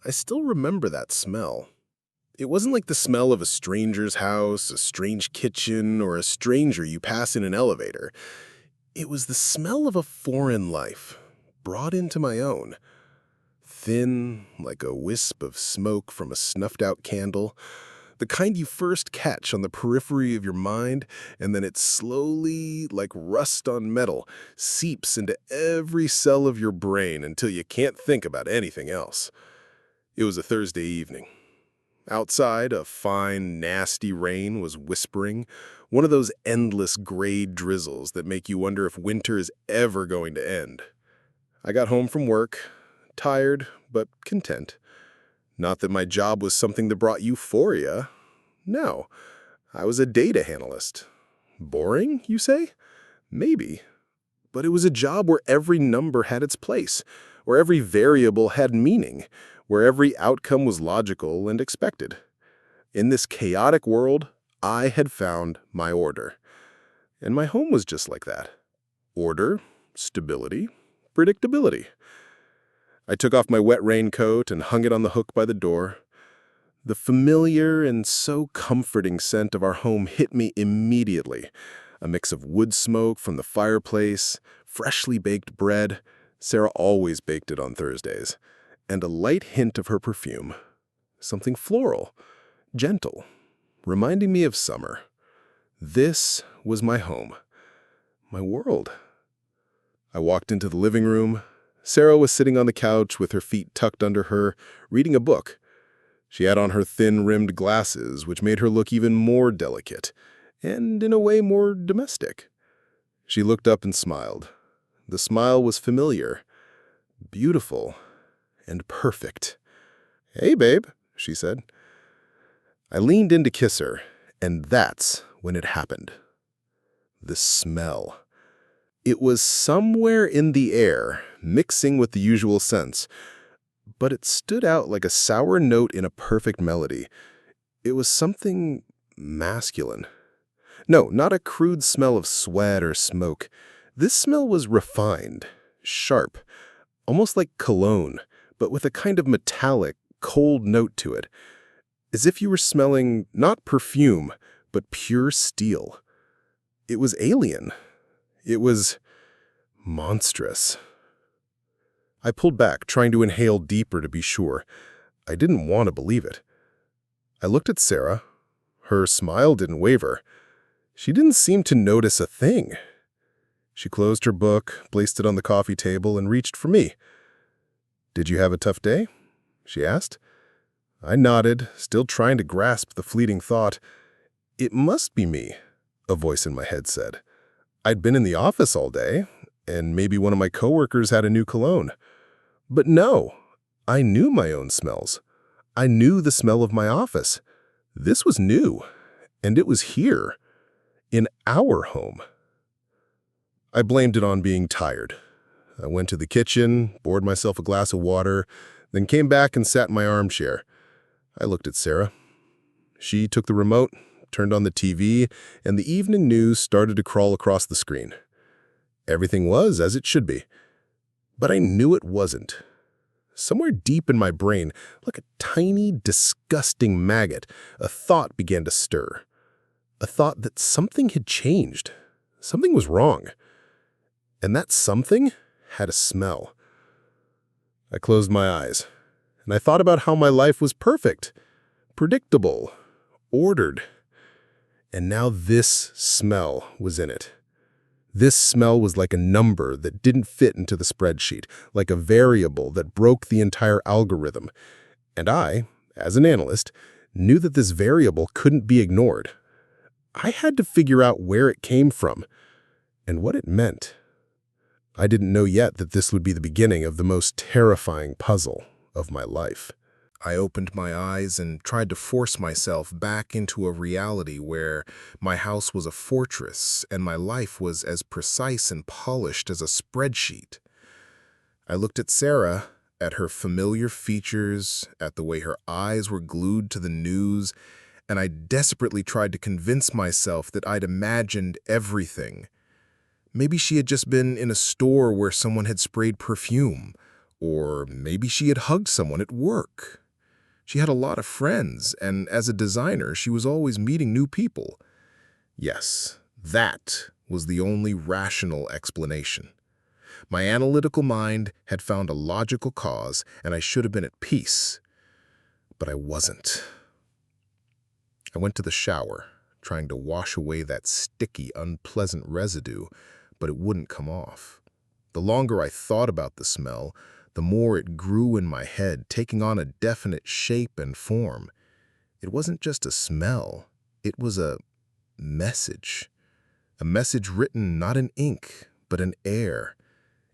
I still remember that smell. It wasn't like the smell of a stranger's house, a strange kitchen, or a stranger you pass in an elevator. It was the smell of a foreign life, brought into my own. Thin, like a wisp of smoke from a snuffed-out candle, the kind you first catch on the periphery of your mind, and then it slowly, like rust on metal, seeps into every cell of your brain until you can't think about anything else. It was a Thursday evening. Outside, a fine, nasty rain was whispering, one of those endless gray drizzles that make you wonder if winter is ever going to end. I got home from work, tired but content. Not that my job was something that brought euphoria. No, I was a data analyst. Boring, you say? Maybe. But it was a job where every number had its place, where every variable had meaning, where every outcome was logical and expected. In this chaotic world, I had found my order. And my home was just like that. Order, stability, predictability. I took off my wet raincoat and hung it on the hook by the door. The familiar and so comforting scent of our home hit me immediately. A mix of wood smoke from the fireplace, freshly baked bread — Sarah always baked it on Thursdays — and a light hint of her perfume. Something floral, gentle, reminding me of summer. This was my home, my world. I walked into the living room. Sarah was sitting on the couch with her feet tucked under her, reading a book. She had on her thin-rimmed glasses, which made her look even more delicate, and in a way more domestic. She looked up and smiled. The smile was familiar, beautiful, and perfect. "Hey, babe," she said. I leaned in to kiss her, and that's when it happened. The smell. It was somewhere in the air, mixing with the usual scents, but it stood out like a sour note in a perfect melody. It was something masculine. No, not a crude smell of sweat or smoke. This smell was refined, sharp, almost like cologne, but with a kind of metallic, cold note to it. As if you were smelling not perfume, but pure steel. It was alien. It was monstrous. I pulled back, trying to inhale deeper to be sure. I didn't want to believe it. I looked at Sarah. Her smile didn't waver. She didn't seem to notice a thing. She closed her book, placed it on the coffee table, and reached for me. "Did you have a tough day?" she asked. I nodded, still trying to grasp the fleeting thought. "It must be me," a voice in my head said. I'd been in the office all day, and maybe one of my coworkers had a new cologne. But no, I knew my own smells. I knew the smell of my office. This was new, and it was here, in our home. I blamed it on being tired. I went to the kitchen, poured myself a glass of water, then came back and sat in my armchair. I looked at Sarah. She took the remote, turned on the TV, and the evening news started to crawl across the screen. Everything was as it should be. But I knew it wasn't. Somewhere deep in my brain, like a tiny, disgusting maggot, a thought began to stir. A thought that something had changed. Something was wrong. And that something had a smell. I closed my eyes, and I thought about how my life was perfect, predictable, ordered. And now this smell was in it. This smell was like a number that didn't fit into the spreadsheet, like a variable that broke the entire algorithm. And I, as an analyst, knew that this variable couldn't be ignored. I had to figure out where it came from and what it meant. I didn't know yet that this would be the beginning of the most terrifying puzzle of my life. I opened my eyes and tried to force myself back into a reality where my house was a fortress and my life was as precise and polished as a spreadsheet. I looked at Sarah, at her familiar features, at the way her eyes were glued to the news, and I desperately tried to convince myself that I'd imagined everything. Maybe she had just been in a store where someone had sprayed perfume, Or maybe she had hugged someone at work. She had a lot of friends, and as a designer, she was always meeting new people. Yes, that was the only rational explanation. My analytical mind had found a logical cause, and I should have been at peace. But I wasn't. I went to the shower, trying to wash away that sticky, unpleasant residue, but it wouldn't come off. The longer I thought about the smell, the more it grew in my head, taking on a definite shape and form. It wasn't just a smell, it was a message. A message written not in ink, but in air.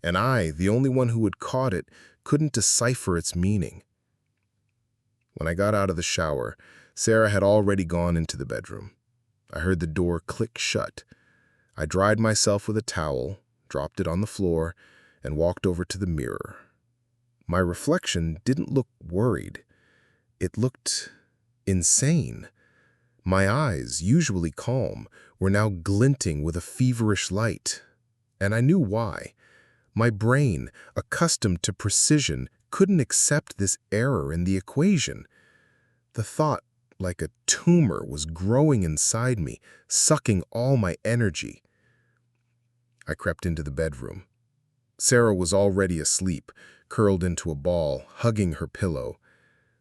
And I, the only one who had caught it, couldn't decipher its meaning. When I got out of the shower, Sarah had already gone into the bedroom. I heard the door click shut. I dried myself with a towel, dropped it on the floor, and walked over to the mirror. My reflection didn't look worried. It looked insane. My eyes, usually calm, were now glinting with a feverish light. And I knew why. My brain, accustomed to precision, couldn't accept this error in the equation. The thought, like a tumor, was growing inside me, sucking all my energy. I crept into the bedroom. Sarah was already asleep, curled into a ball, hugging her pillow.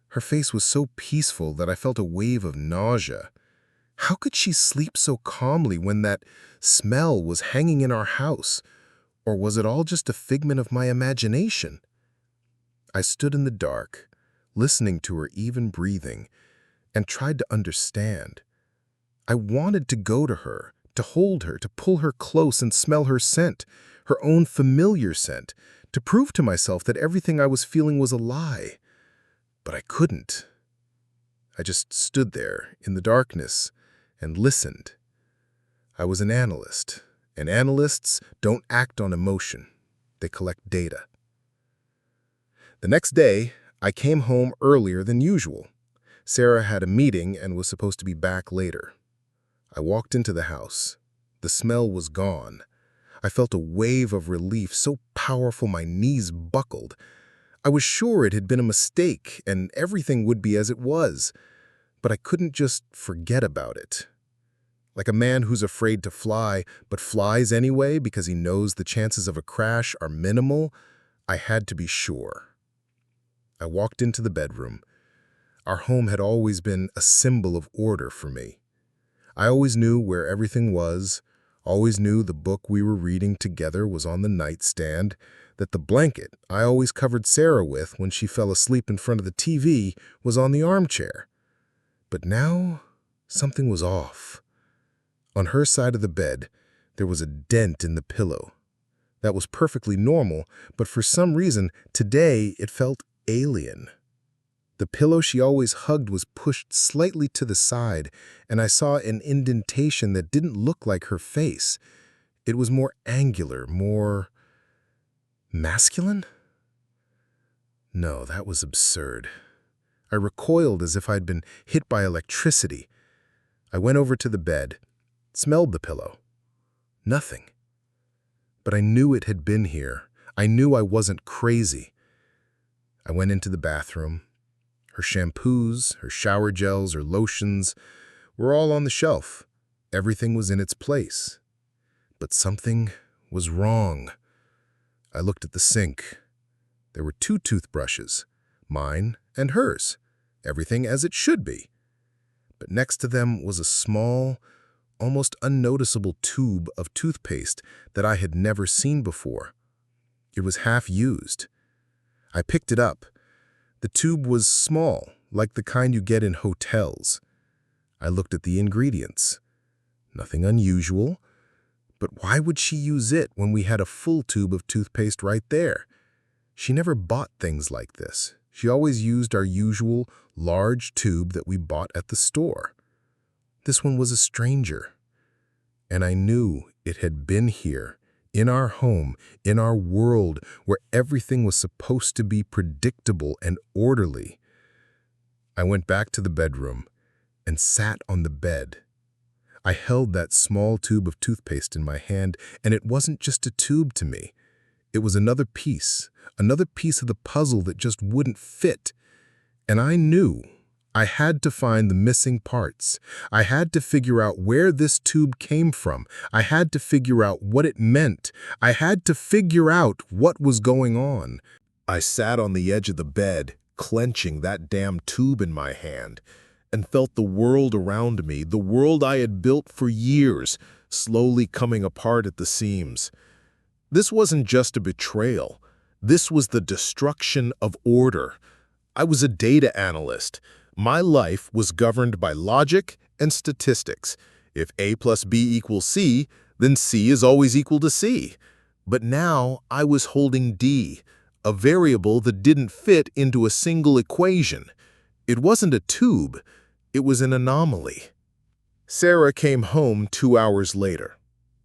Her face was so peaceful that I felt a wave of nausea. How could she sleep so calmly when that smell was hanging in our house? Or was it all just a figment of my imagination? I stood in the dark, listening to her even breathing, and tried to understand. I wanted to go to her, to hold her, to pull her close and smell her scent, her own familiar scent, to prove to myself that everything I was feeling was a lie. But I couldn't. I just stood there in the darkness and listened. I was an analyst, and analysts don't act on emotion. They collect data. The next day, I came home earlier than usual. Sarah had a meeting and was supposed to be back later. I walked into the house. The smell was gone. I felt a wave of relief so powerful my knees buckled. I was sure it had been a mistake and everything would be as it was, but I couldn't just forget about it. Like a man who's afraid to fly, but flies anyway because he knows the chances of a crash are minimal, I had to be sure. I walked into the bedroom. Our home had always been a symbol of order for me. I always knew where everything was, always knew the book we were reading together was on the nightstand, that the blanket I always covered Sarah with when she fell asleep in front of the TV was on the armchair. But now, something was off. On her side of the bed, there was a dent in the pillow. That was perfectly normal, but for some reason, today it felt alien. The pillow she always hugged was pushed slightly to the side, and I saw an indentation that didn't look like her face. It was more angular, more masculine? No, that was absurd. I recoiled as if I'd been hit by electricity. I went over to the bed, smelled the pillow. Nothing. But I knew it had been here. I knew I wasn't crazy. I went into the bathroom. Her shampoos, her shower gels, her lotions were all on the shelf. Everything was in its place. But something was wrong. I looked at the sink. There were 2 toothbrushes, mine and hers, everything as it should be. But next to them was a small, almost unnoticeable tube of toothpaste that I had never seen before. It was half used. I picked it up. The tube was small, like the kind you get in hotels. I looked at the ingredients. Nothing unusual. But why would she use it when we had a full tube of toothpaste right there? She never bought things like this. She always used our usual large tube that we bought at the store. This one was a stranger. And I knew it had been here, in our home, in our world, where everything was supposed to be predictable and orderly. I went back to the bedroom and sat on the bed. I held that small tube of toothpaste in my hand, and it wasn't just a tube to me. It was another piece of the puzzle that just wouldn't fit. And I knew I had to find the missing parts. I had to figure out where this tube came from. I had to figure out what it meant. I had to figure out what was going on. I sat on the edge of the bed, clenching that damn tube in my hand, and felt the world around me, the world I had built for years, slowly coming apart at the seams. This wasn't just a betrayal. This was the destruction of order. I was a data analyst. My life was governed by logic and statistics. If A plus B equals C, then C is always equal to C. But now I was holding D, a variable that didn't fit into a single equation. It wasn't a tube, it was an anomaly. Sarah came home 2 hours later.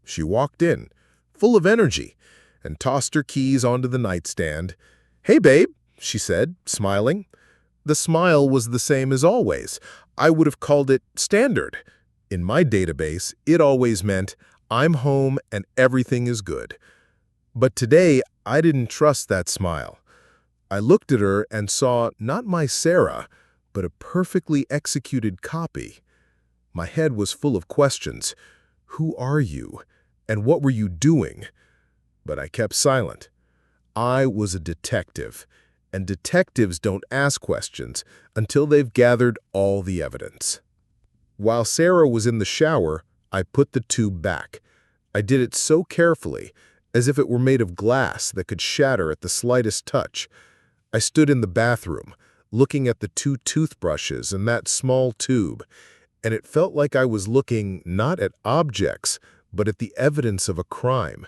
She walked in, full of energy, and tossed her keys onto the nightstand. "Hey, babe," she said, smiling. The smile was the same as always. I would have called it standard. In my database, it always meant, "I'm home and everything is good." But today, I didn't trust that smile. I looked at her and saw not my Sarah, but a perfectly executed copy. My head was full of questions. Who are you? And what were you doing? But I kept silent. I was a detective, and detectives don't ask questions until they've gathered all the evidence. While Sarah was in the shower, I put the tube back. I did it so carefully, as if it were made of glass that could shatter at the slightest touch. I stood in the bathroom, looking at the 2 toothbrushes and that small tube, and it felt like I was looking not at objects, but at the evidence of a crime.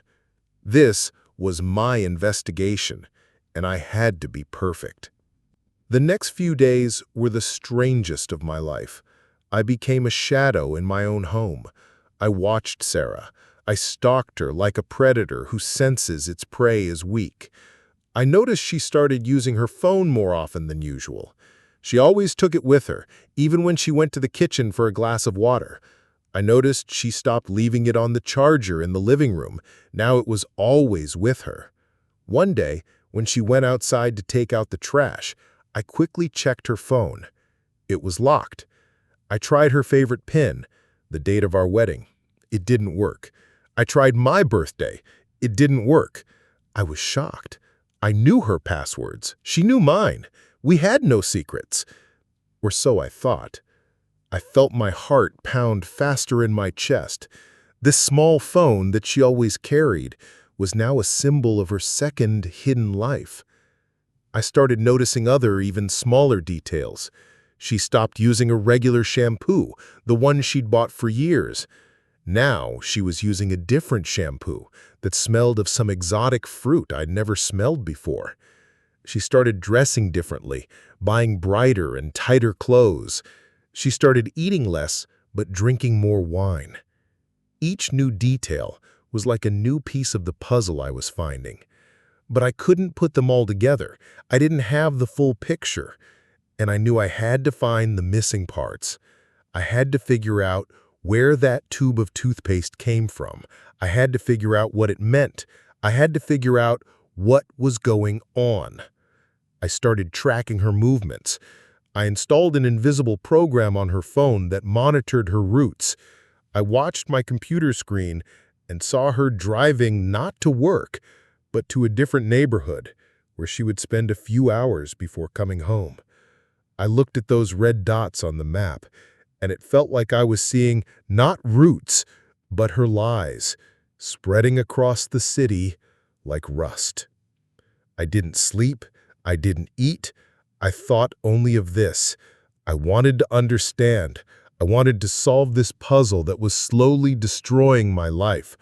This was my investigation, and I had to be perfect. The next few days were the strangest of my life. I became a shadow in my own home. I watched Sarah. I stalked her like a predator who senses its prey is weak. I noticed she started using her phone more often than usual. She always took it with her, even when she went to the kitchen for a glass of water. I noticed she stopped leaving it on the charger in the living room. Now it was always with her. One day, when she went outside to take out the trash, I quickly checked her phone. It was locked. I tried her favorite pin, the date of our wedding. It didn't work. I tried my birthday. It didn't work. I was shocked. I knew her passwords. She knew mine. We had no secrets. Or so I thought. I felt my heart pound faster in my chest. This small phone that she always carried was now a symbol of her second hidden life. I started noticing other, even smaller details. She stopped using a regular shampoo, the one she'd bought for years. Now she was using a different shampoo that smelled of some exotic fruit I'd never smelled before. She started dressing differently, buying brighter and tighter clothes. She started eating less, but drinking more wine. Each new detail was like a new piece of the puzzle I was finding. But I couldn't put them all together. I didn't have the full picture, and I knew I had to find the missing parts. I had to figure out where that tube of toothpaste came from. I had to figure out what it meant. I had to figure out what was going on. I started tracking her movements. I installed an invisible program on her phone that monitored her routes. I watched my computer screen and saw her driving not to work, but to a different neighborhood where she would spend a few hours before coming home. I looked at those red dots on the map, and it felt like I was seeing not routes, but her lies, spreading across the city like rust. I didn't sleep. I didn't eat. I thought only of this. I wanted to understand. I wanted to solve this puzzle that was slowly destroying my life.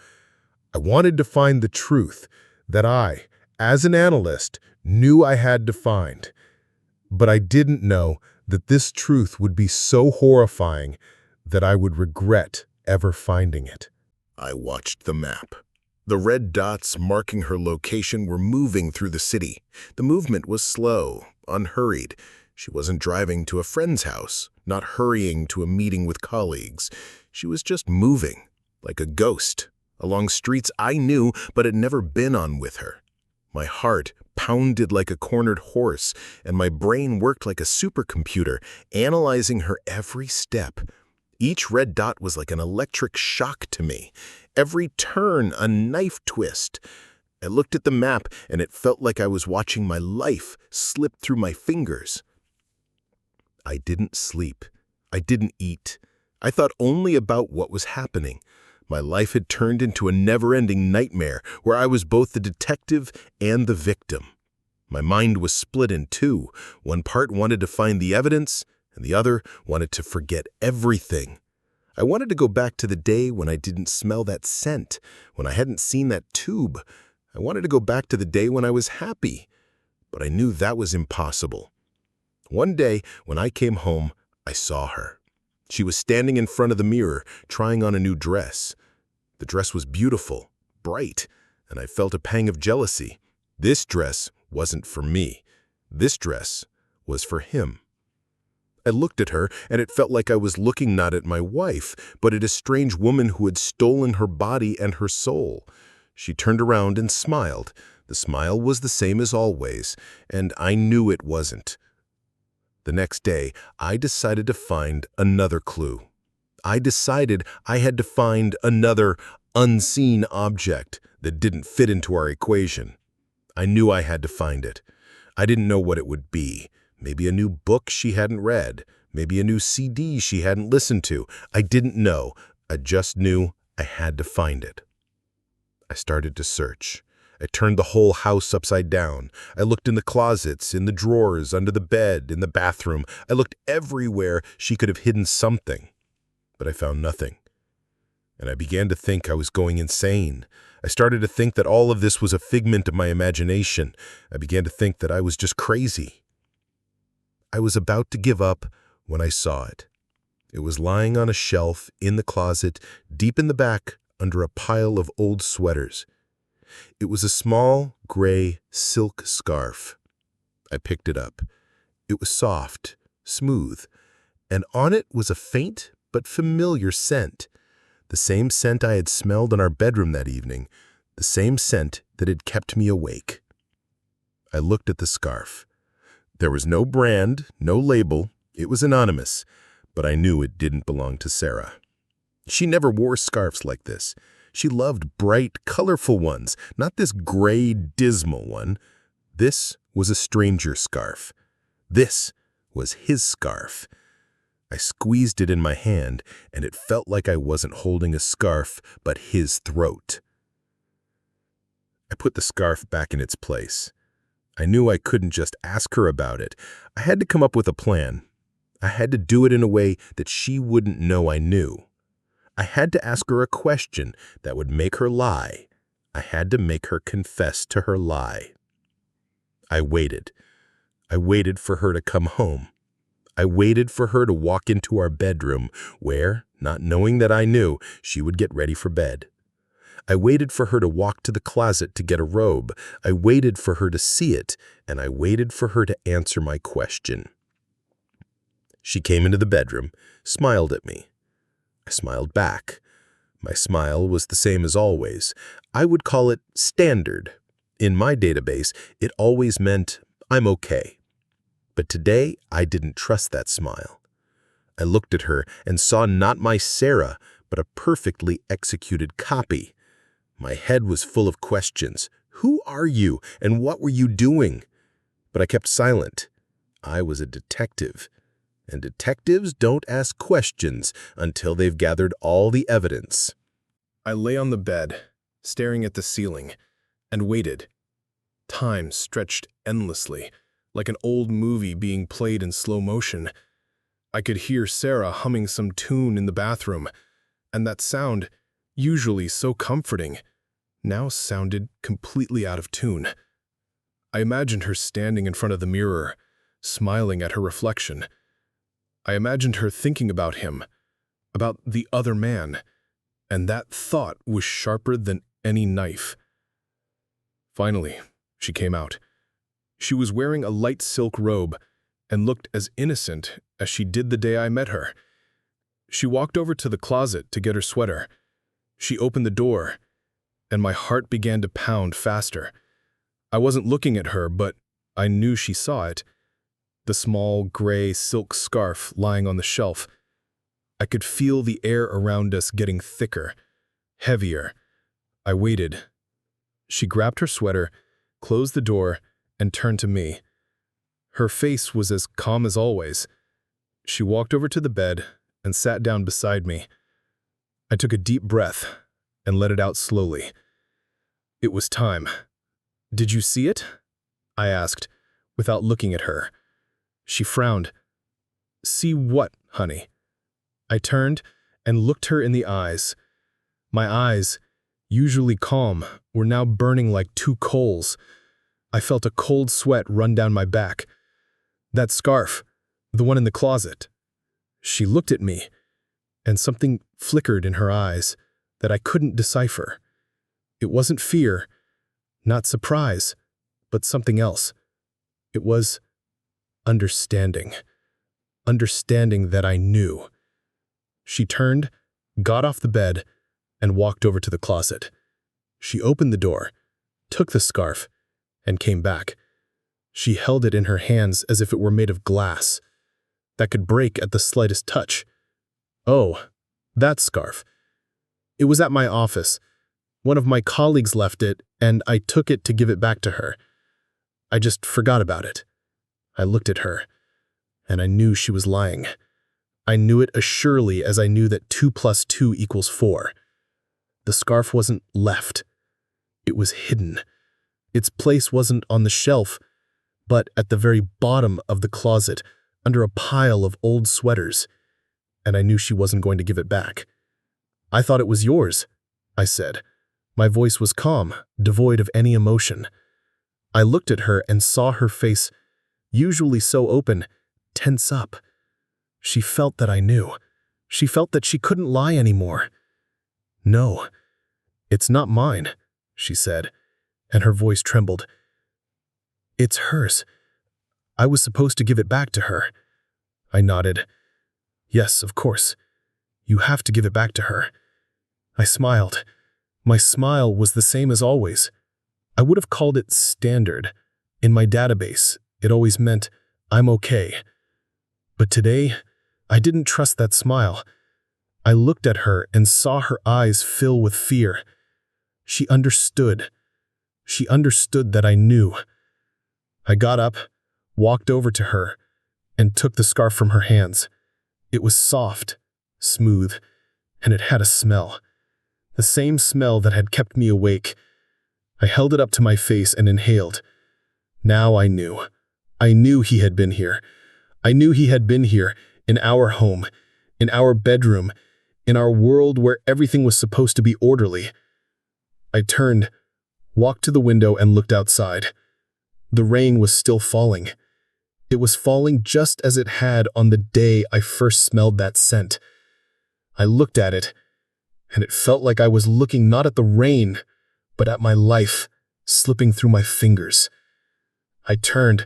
I wanted to find the truth that I, as an analyst, knew I had to find. But I didn't know that this truth would be so horrifying that I would regret ever finding it. I watched the map. The red dots marking her location were moving through the city. The movement was slow, unhurried. She wasn't driving to a friend's house, not hurrying to a meeting with colleagues. She was just moving, like a ghost, along streets I knew but had never been on with her. My heart pounded like a cornered horse, and my brain worked like a supercomputer, analyzing her every step. Each red dot was like an electric shock to me. Every turn, a knife twist. I looked at the map, and it felt like I was watching my life slip through my fingers. I didn't sleep. I didn't eat. I thought only about what was happening. My life had turned into a never-ending nightmare where I was both the detective and the victim. My mind was split in two. One part wanted to find the evidence, and the other wanted to forget everything. I wanted to go back to the day when I didn't smell that scent, when I hadn't seen that tube. I wanted to go back to the day when I was happy, but I knew that was impossible. One day, when I came home, I saw her. She was standing in front of the mirror, trying on a new dress. The dress was beautiful, bright, and I felt a pang of jealousy. This dress wasn't for me. This dress was for him. I looked at her, and it felt like I was looking not at my wife, but at a strange woman who had stolen her body and her soul. She turned around and smiled. The smile was the same as always, and I knew it wasn't. The next day, I decided to find another clue. I decided I had to find another unseen object that didn't fit into our equation. I knew I had to find it. I didn't know what it would be. Maybe a new book she hadn't read. Maybe a new CD she hadn't listened to. I didn't know. I just knew I had to find it. I started to search. I turned the whole house upside down. I looked in the closets, in the drawers, under the bed, in the bathroom. I looked everywhere she could have hidden something. But I found nothing. And I began to think I was going insane. I started to think that all of this was a figment of my imagination. I began to think that I was just crazy. I was about to give up when I saw it. It was lying on a shelf in the closet, deep in the back, under a pile of old sweaters. It was a small, gray silk scarf. I picked it up. It was soft, smooth, and on it was a faint but familiar scent. The same scent I had smelled in our bedroom that evening, the same scent that had kept me awake. I looked at the scarf. There was no brand, no label. It was anonymous, but I knew it didn't belong to Sarah. She never wore scarves like this. She loved bright, colorful ones, not this gray, dismal one. This was a stranger scarf. This was his scarf. I squeezed it in my hand, and it felt like I wasn't holding a scarf, but his throat. I put the scarf back in its place. I knew I couldn't just ask her about it. I had to come up with a plan. I had to do it in a way that she wouldn't know I knew. I had to ask her a question that would make her lie. I had to make her confess to her lie. I waited. I waited for her to come home. I waited for her to walk into our bedroom where, not knowing that I knew, she would get ready for bed. I waited for her to walk to the closet to get a robe. I waited for her to see it, and I waited for her to answer my question. She came into the bedroom, smiled at me. I smiled back. My smile was the same as always. I would call it standard. In my database, it always meant I'm okay. But today, I didn't trust that smile. I looked at her and saw not my Sarah, but a perfectly executed copy. My head was full of questions. Who are you, and what were you doing? But I kept silent. I was a detective. And detectives don't ask questions until they've gathered all the evidence. I lay on the bed, staring at the ceiling, and waited. Time stretched endlessly, like an old movie being played in slow motion. I could hear Sarah humming some tune in the bathroom, and that sound, usually so comforting, now sounded completely out of tune. I imagined her standing in front of the mirror, smiling at her reflection. I imagined her thinking about him, about the other man, and that thought was sharper than any knife. Finally, she came out. She was wearing a light silk robe and looked as innocent as she did the day I met her. She walked over to the closet to get her sweater. She opened the door, and my heart began to pound faster. I wasn't looking at her, but I knew she saw it. The small, gray silk scarf lying on the shelf. I could feel the air around us getting thicker, heavier. I waited. She grabbed her sweater, closed the door, and turned to me. Her face was as calm as always. She walked over to the bed and sat down beside me. I took a deep breath and let it out slowly. It was time. "Did you see it?" I asked, without looking at her. She frowned. "See what, honey?" I turned and looked her in the eyes. My eyes, usually calm, were now burning like two coals. I felt a cold sweat run down my back. "That scarf, the one in the closet." She looked at me, and something flickered in her eyes that I couldn't decipher. It wasn't fear, not surprise, but something else. It was understanding. Understanding that I knew. She turned, got off the bed, and walked over to the closet. She opened the door, took the scarf, and came back. She held it in her hands as if it were made of glass that could break at the slightest touch. "Oh, that scarf. It was at my office. One of my colleagues left it, and I took it to give it back to her. I just forgot about it." I looked at her, and I knew she was lying. I knew it as surely as I knew that 2 + 2 = 4. The scarf wasn't left. It was hidden. Its place wasn't on the shelf, but at the very bottom of the closet, under a pile of old sweaters. And I knew she wasn't going to give it back. "I thought it was yours," I said. My voice was calm, devoid of any emotion. I looked at her and saw her face, usually so open, tense up. She felt that I knew. She felt that she couldn't lie anymore. "No, it's not mine," she said, and her voice trembled. "It's hers. I was supposed to give it back to her." I nodded. "Yes, of course. You have to give it back to her." I smiled. My smile was the same as always. I would have called it standard. In my database, it always meant, "I'm okay." But today, I didn't trust that smile. I looked at her and saw her eyes fill with fear. She understood. She understood that I knew. I got up, walked over to her, and took the scarf from her hands. It was soft, smooth, and it had a smell. The same smell that had kept me awake. I held it up to my face and inhaled. Now I knew. I knew he had been here. I knew he had been here, in our home, in our bedroom, in our world where everything was supposed to be orderly. I turned, walked to the window and looked outside. The rain was still falling. It was falling just as it had on the day I first smelled that scent. I looked at it, and it felt like I was looking not at the rain, but at my life slipping through my fingers. I turned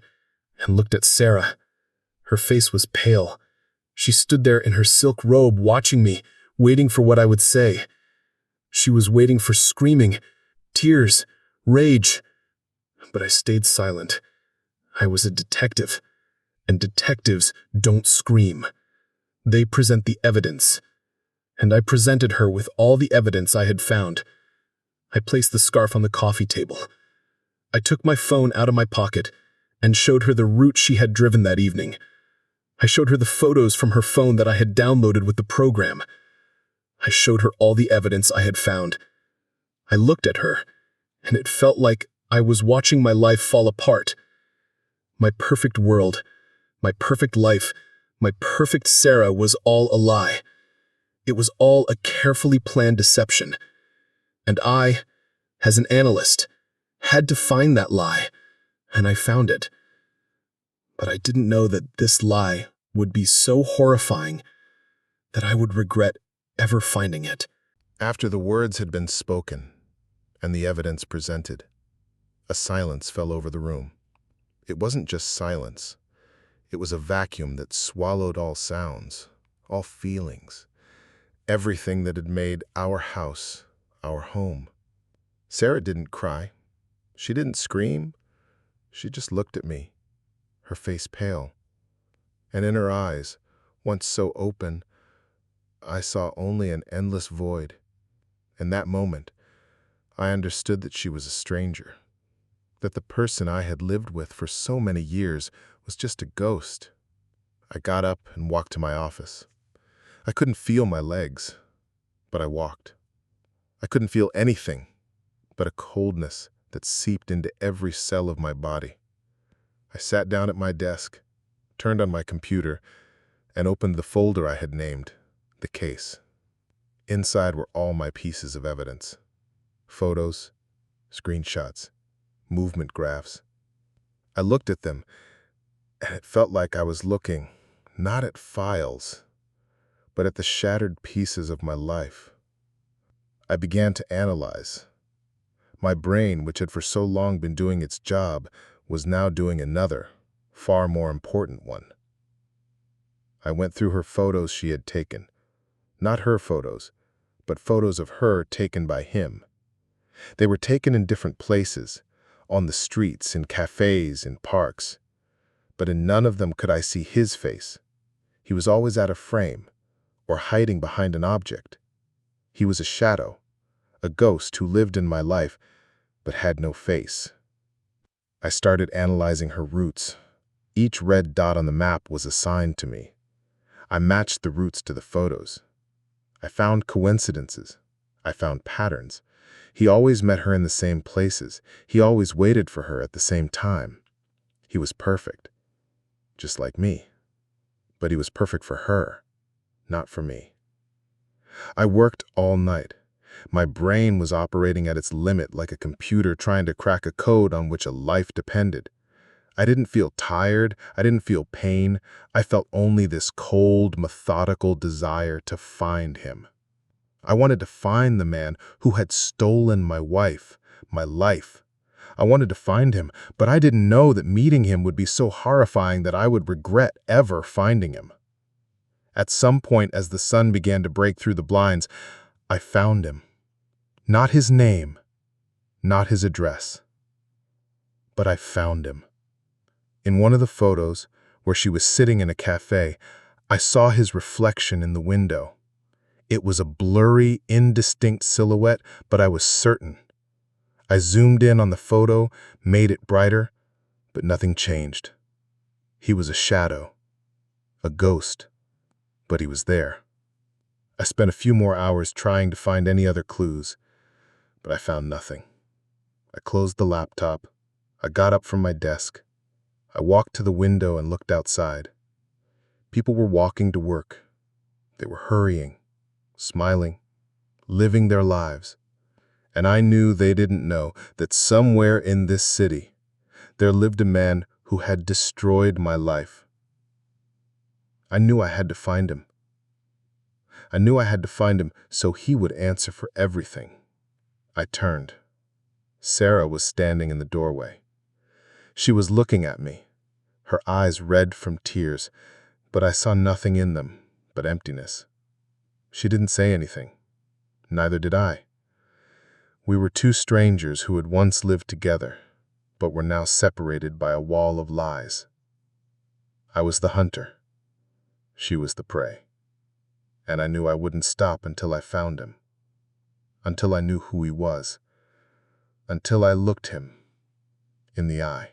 and looked at Sarah. Her face was pale. She stood there in her silk robe watching me, waiting for what I would say. She was waiting for screaming, tears, rage. But I stayed silent. I was a detective, and detectives don't scream. They present the evidence. And I presented her with all the evidence I had found. I placed the scarf on the coffee table. I took my phone out of my pocket and showed her the route she had driven that evening. I showed her the photos from her phone that I had downloaded with the program. I showed her all the evidence I had found. I looked at her, and it felt like I was watching my life fall apart. My perfect world, my perfect life, my perfect Sarah was all a lie. It was all a carefully planned deception. And I, as an analyst, had to find that lie, and I found it. But I didn't know that this lie would be so horrifying that I would regret ever finding it. After the words had been spoken and the evidence presented, a silence fell over the room. It wasn't just silence. It was a vacuum that swallowed all sounds, all feelings, everything that had made our house, our home. Sarah didn't cry. She didn't scream. She just looked at me, her face pale. And in her eyes, once so open, I saw only an endless void. In that moment, I understood that she was a stranger, that the person I had lived with for so many years was just a ghost. I got up and walked to my office. I couldn't feel my legs, but I walked. I couldn't feel anything but a coldness that seeped into every cell of my body. I sat down at my desk, turned on my computer, and opened the folder I had named the case. Inside were all my pieces of evidence: photos, screenshots, movement graphs. I looked at them, and it felt like I was looking not at files, but at the shattered pieces of my life. I began to analyze. My brain, which had for so long been doing its job, was now doing another, far more important one. I went through her photos she had taken. Not her photos, but photos of her taken by him. They were taken in different places, on the streets, in cafes, in parks. But in none of them could I see his face. He was always out of frame, or hiding behind an object. He was a shadow, a ghost who lived in my life, but had no face. I started analyzing her routes. Each red dot on the map was assigned to me. I matched the routes to the photos. I found coincidences. I found patterns. He always met her in the same places. He always waited for her at the same time. He was perfect, just like me. But he was perfect for her, not for me. I worked all night. My brain was operating at its limit like a computer trying to crack a code on which a life depended. I didn't feel tired. I didn't feel pain. I felt only this cold, methodical desire to find him. I wanted to find the man who had stolen my wife, my life. I wanted to find him, but I didn't know that meeting him would be so horrifying that I would regret ever finding him. At some point, as the sun began to break through the blinds, I found him. Not his name, not his address, but I found him. In one of the photos, where she was sitting in a cafe, I saw his reflection in the window. It was a blurry, indistinct silhouette, but I was certain. I zoomed in on the photo, made it brighter, but nothing changed. He was a shadow, a ghost, but he was there. I spent a few more hours trying to find any other clues, but I found nothing. I closed the laptop. I got up from my desk. I walked to the window and looked outside. People were walking to work. They were hurrying, smiling, living their lives. And I knew they didn't know that somewhere in this city, there lived a man who had destroyed my life. I knew I had to find him. I knew I had to find him so he would answer for everything. I turned. Sarah was standing in the doorway. She was looking at me, her eyes red from tears, but I saw nothing in them but emptiness. She didn't say anything. Neither did I. We were two strangers who had once lived together, but were now separated by a wall of lies. I was the hunter. She was the prey. And I knew I wouldn't stop until I found him, until I knew who he was, until I looked him in the eye.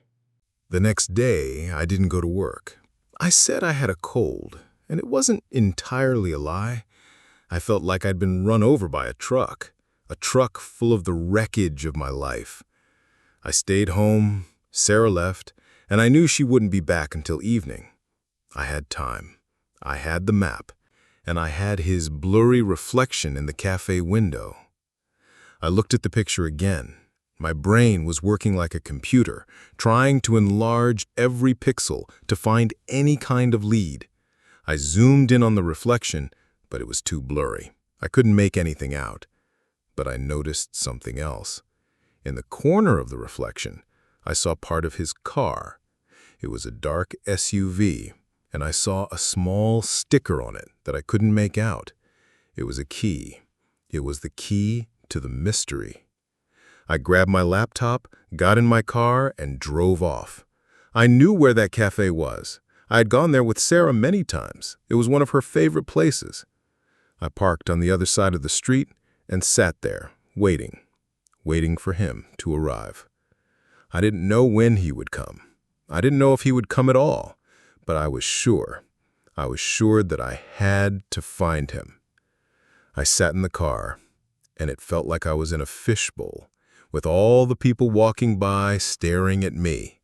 The next day, I didn't go to work. I said I had a cold, and it wasn't entirely a lie. I felt like I'd been run over by a truck full of the wreckage of my life. I stayed home, Sarah left, and I knew she wouldn't be back until evening. I had time. I had the map, and I had his blurry reflection in the cafe window. I looked at the picture again. My brain was working like a computer, trying to enlarge every pixel to find any kind of lead. I zoomed in on the reflection, but it was too blurry. I couldn't make anything out. But I noticed something else. In the corner of the reflection, I saw part of his car. It was a dark SUV, and I saw a small sticker on it that I couldn't make out. It was a key. It was the key to the mystery. I grabbed my laptop, got in my car, and drove off. I knew where that cafe was. I had gone there with Sarah many times. It was one of her favorite places. I parked on the other side of the street and sat there, waiting for him to arrive. I didn't know when he would come. I didn't know if he would come at all, but I was sure. I was sure that I had to find him. I sat in the car, and it felt like I was in a fishbowl, with all the people walking by staring at me.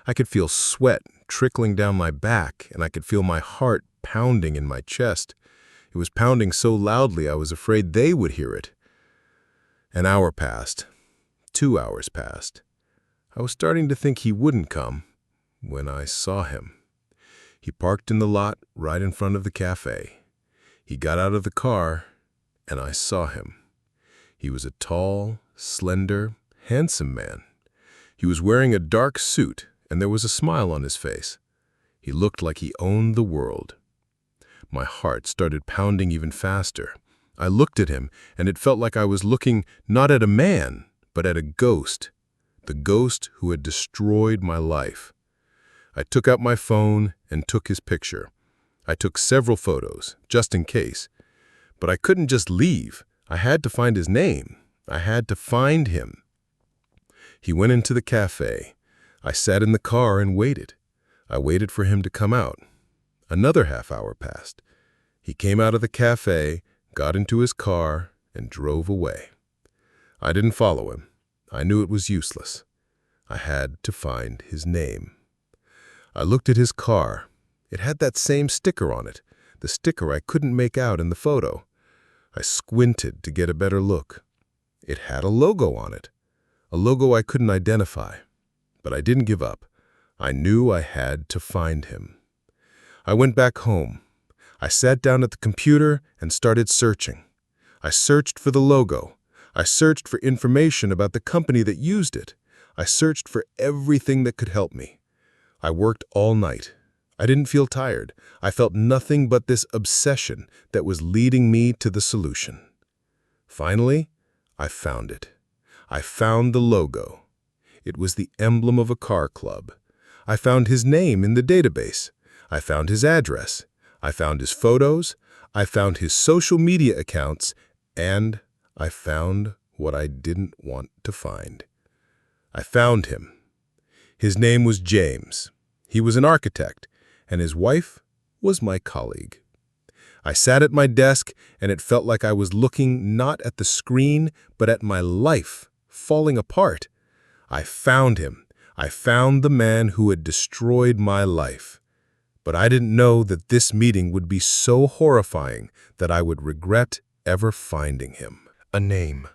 I could feel sweat trickling down my back, and I could feel my heart pounding in my chest. It was pounding so loudly I was afraid they would hear it. An hour passed. 2 hours passed. I was starting to think he wouldn't come when I saw him. He parked in the lot right in front of the cafe. He got out of the car, and I saw him. He was a tall, slender, handsome man. He was wearing a dark suit, and there was a smile on his face. He looked like he owned the world. My heart started pounding even faster. I looked at him, and it felt like I was looking not at a man, but at a ghost. The ghost who had destroyed my life. I took out my phone and took his picture. I took several photos, just in case. But I couldn't just leave. I had to find his name. I had to find him. He went into the cafe. I sat in the car and waited. I waited for him to come out. Another half hour passed. He came out of the cafe, got into his car, and drove away. I didn't follow him. I knew it was useless. I had to find his name. I looked at his car. It had that same sticker on it, the sticker I couldn't make out in the photo. I squinted to get a better look. It had a logo on it, a logo I couldn't identify. But I didn't give up. I knew I had to find him. I went back home. I sat down at the computer and started searching. I searched for the logo. I searched for information about the company that used it. I searched for everything that could help me. I worked all night. I didn't feel tired. I felt nothing but this obsession that was leading me to the solution. Finally, I found it. I found the logo. It was the emblem of a car club. I found his name in the database. I found his address. I found his photos. I found his social media accounts. And I found what I didn't want to find. I found him. His name was James. He was an architect, and his wife was my colleague. I sat at my desk, and it felt like I was looking not at the screen, but at my life falling apart. I found him. I found the man who had destroyed my life. But I didn't know that this meeting would be so horrifying that I would regret ever finding him. A name.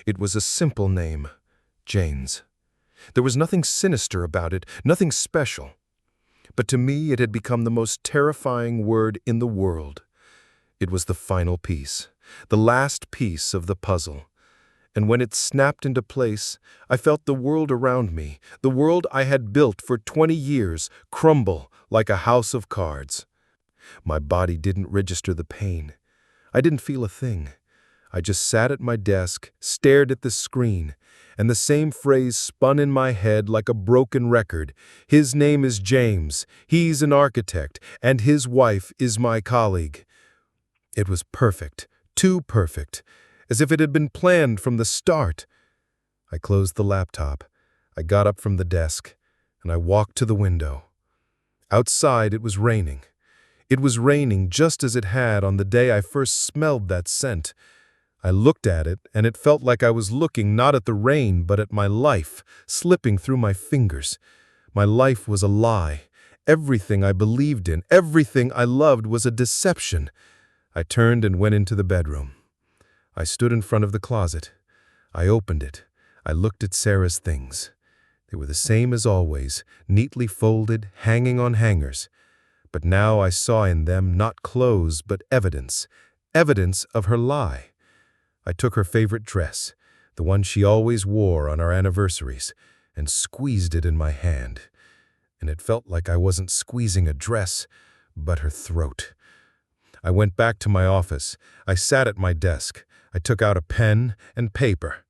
It was a simple name. James. There was nothing sinister about it, nothing special. But to me it had become the most terrifying word in the world. It was the final piece, the last piece of the puzzle. And when it snapped into place, I felt the world around me, the world I had built for 20 years, crumble like a house of cards. My body didn't register the pain. I didn't feel a thing. I just sat at my desk, stared at the screen, and the same phrase spun in my head like a broken record. His name is James. He's an architect, and his wife is my colleague. It was perfect, too perfect, as if it had been planned from the start. I closed the laptop. I got up from the desk, and I walked to the window. Outside, it was raining. It was raining just as it had on the day I first smelled that scent. I looked at it, and it felt like I was looking not at the rain, but at my life, slipping through my fingers. My life was a lie. Everything I believed in, everything I loved was a deception. I turned and went into the bedroom. I stood in front of the closet. I opened it. I looked at Sarah's things. They were the same as always, neatly folded, hanging on hangers. But now I saw in them not clothes, but evidence of her lie. I took her favorite dress, the one she always wore on our anniversaries, and squeezed it in my hand. And it felt like I wasn't squeezing a dress, but her throat. I went back to my office. I sat at my desk. I took out a pen and paper.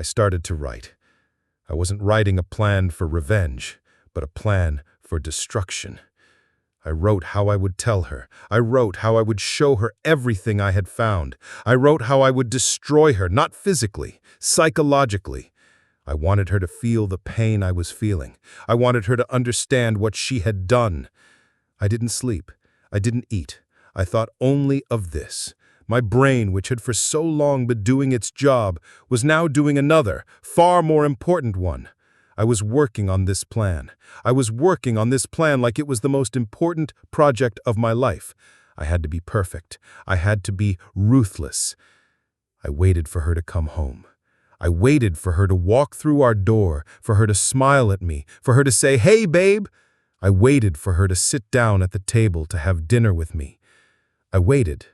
I started to write. I wasn't writing a plan for revenge, but a plan for destruction. I wrote how I would tell her. I wrote how I would show her everything I had found. I wrote how I would destroy her, not physically, psychologically. I wanted her to feel the pain I was feeling. I wanted her to understand what she had done. I didn't sleep. I didn't eat. I thought only of this. My brain, which had for so long been doing its job, was now doing another, far more important one. I was working on this plan. I was working on this plan like it was the most important project of my life. I had to be perfect. I had to be ruthless. I waited for her to come home. I waited for her to walk through our door, for her to smile at me, for her to say, "Hey, babe." I waited for her to sit down at the table to have dinner with me. I waited.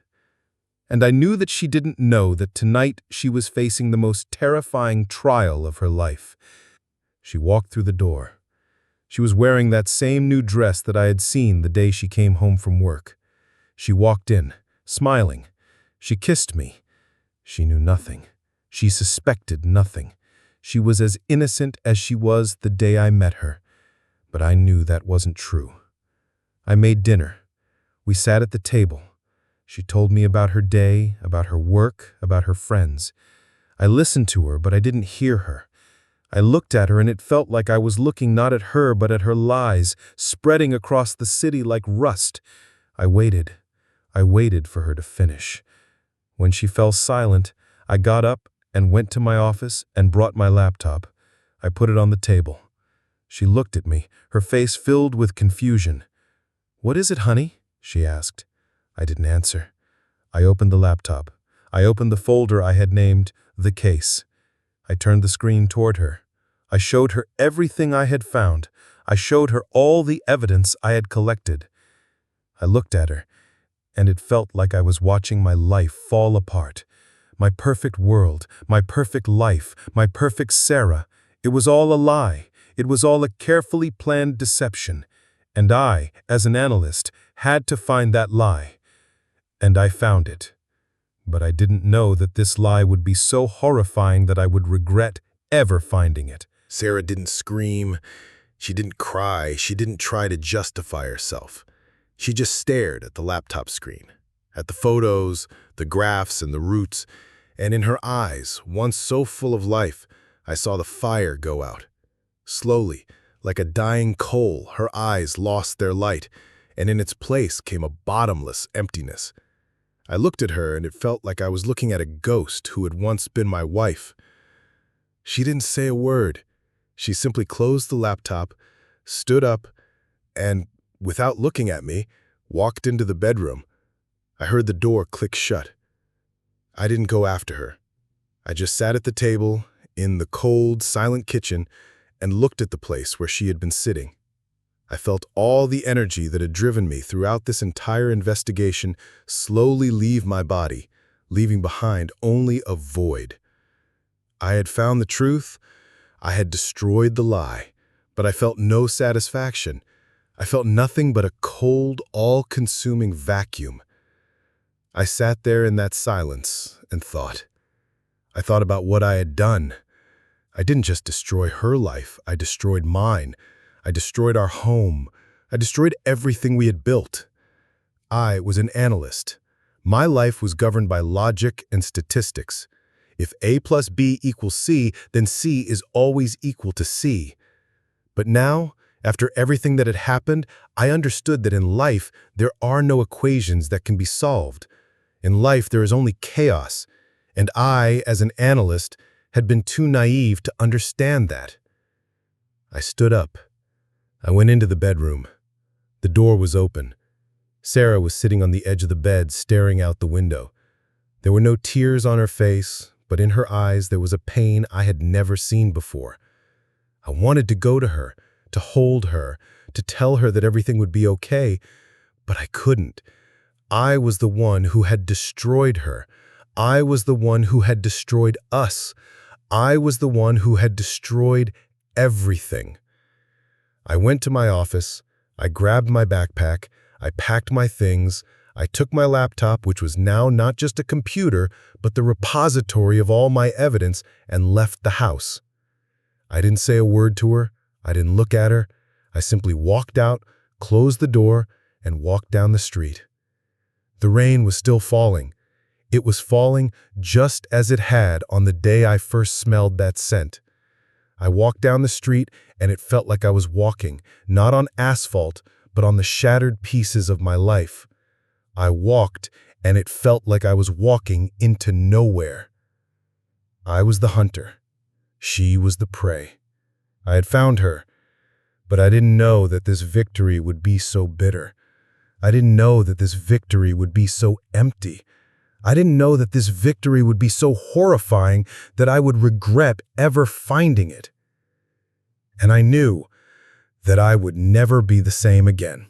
And I knew that she didn't know that tonight she was facing the most terrifying trial of her life. She walked through the door. She was wearing that same new dress that I had seen the day she came home from work. She walked in, smiling. She kissed me. She knew nothing. She suspected nothing. She was as innocent as she was the day I met her. But I knew that wasn't true. I made dinner. We sat at the table. She told me about her day, about her work, about her friends. I listened to her, but I didn't hear her. I looked at her and it felt like I was looking not at her but at her lies, spreading across the city like rust. I waited. I waited for her to finish. When she fell silent, I got up and went to my office and brought my laptop. I put it on the table. She looked at me, her face filled with confusion. "What is it, honey?" she asked. I didn't answer. I opened the laptop. I opened the folder I had named The Case. I turned the screen toward her. I showed her everything I had found. I showed her all the evidence I had collected. I looked at her, and it felt like I was watching my life fall apart. My perfect world, my perfect life, my perfect Sarah. It was all a lie. It was all a carefully planned deception. And I, as an analyst, had to find that lie. And I found it. But I didn't know that this lie would be so horrifying that I would regret ever finding it. Sarah didn't scream. She didn't cry. She didn't try to justify herself. She just stared at the laptop screen, at the photos, the graphs, and the roots, and in her eyes, once so full of life, I saw the fire go out. Slowly, like a dying coal, her eyes lost their light, and in its place came a bottomless emptiness. I looked at her, and it felt like I was looking at a ghost who had once been my wife. She didn't say a word. She simply closed the laptop, stood up, and, without looking at me, walked into the bedroom. I heard the door click shut. I didn't go after her. I just sat at the table, in the cold, silent kitchen, and looked at the place where she had been sitting. I felt all the energy that had driven me throughout this entire investigation slowly leave my body, leaving behind only a void. I had found the truth. I had destroyed the lie, but I felt no satisfaction. I felt nothing but a cold, all-consuming vacuum. I sat there in that silence and thought. I thought about what I had done. I didn't just destroy her life, I destroyed mine. I destroyed our home. I destroyed everything we had built. I was an analyst. My life was governed by logic and statistics. If A plus B equals C, then C is always equal to C. But now, after everything that had happened, I understood that in life, there are no equations that can be solved. In life, there is only chaos. And I, as an analyst, had been too naive to understand that. I stood up. I went into the bedroom. The door was open. Sarah was sitting on the edge of the bed, staring out the window. There were no tears on her face, but in her eyes there was a pain I had never seen before. I wanted to go to her, to hold her, to tell her that everything would be okay, but I couldn't. I was the one who had destroyed her. I was the one who had destroyed us. I was the one who had destroyed everything. I went to my office. I grabbed my backpack. I packed my things. I took my laptop, which was now not just a computer, but the repository of all my evidence, and left the house. I didn't say a word to her. I didn't look at her. I simply walked out, closed the door, and walked down the street. The rain was still falling. It was falling just as it had on the day I first smelled that scent. I walked down the street, and it felt like I was walking, not on asphalt, but on the shattered pieces of my life. I walked, and it felt like I was walking into nowhere. I was the hunter. She was the prey. I had found her, but I didn't know that this victory would be so bitter. I didn't know that this victory would be so empty. I didn't know that this victory would be so horrifying that I would regret ever finding it. And I knew that I would never be the same again.